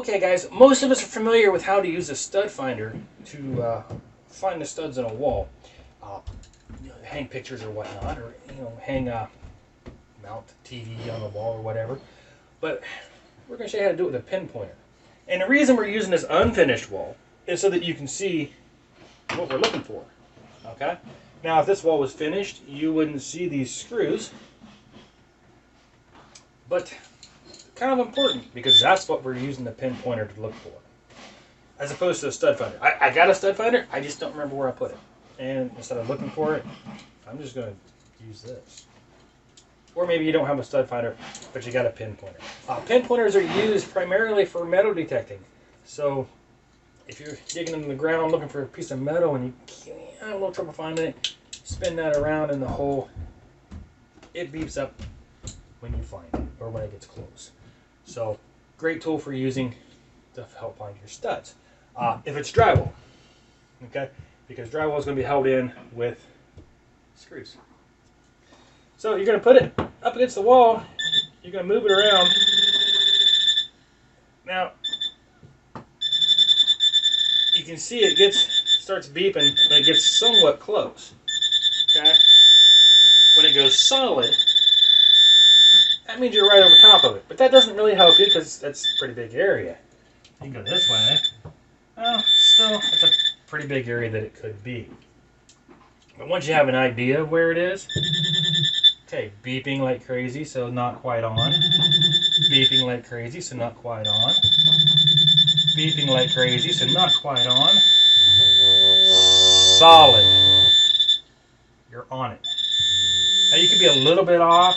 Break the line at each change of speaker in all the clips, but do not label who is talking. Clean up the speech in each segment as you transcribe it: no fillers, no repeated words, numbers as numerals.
Okay guys, most of us are familiar with how to use a stud finder to find the studs in a wall. Hang pictures or whatnot, or hang mount TV on the wall or whatever. But we're going to show you how to do it with a pinpointer. And the reason we're using this unfinished wall is so that you can see what we're looking for. Okay? Now if this wall was finished, you wouldn't see these screws. But kind of important because that's what we're using the pinpointer to look for, as opposed to a stud finder. I got a stud finder, I just don't remember where I put it, and instead of looking for it, I'm just going to use this. Or maybe you don't have a stud finder, but you got a pinpointer. Pinpointers are used primarily for metal detecting. So if you're digging in the ground looking for a piece of metal and you have a little trouble finding it, spin that around in the hole. It beeps up when you find it or when it gets close. So, great tool for using to help find your studs. If it's drywall, okay, because drywall is going to be held in with screws. So you're going to put it up against the wall. You're going to move it around. Now, you can see it starts beeping when it gets somewhat close. Okay, when it goes solid, that means you're right over top of it. But that doesn't really help you because that's a pretty big area. You can go this way. Well, still, it's a pretty big area that it could be. But once you have an idea of where it is, okay, beeping like crazy, so not quite on. Beeping like crazy, so not quite on. Beeping like crazy, so not quite on. Solid. You're on it. Now you could be a little bit off,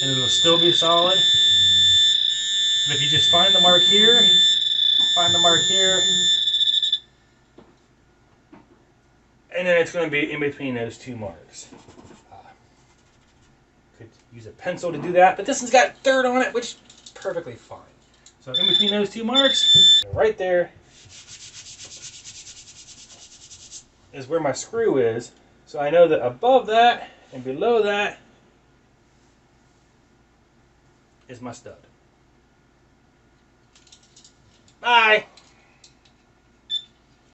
and it'll still be solid. But if you just find the mark here, find the mark here, and then it's going to be in between those two marks. Could use a pencil to do that, but this one's got dirt on it, which is perfectly fine. So in between those two marks, right there is where my screw is. So I know that above that and below that is my stud. Bye!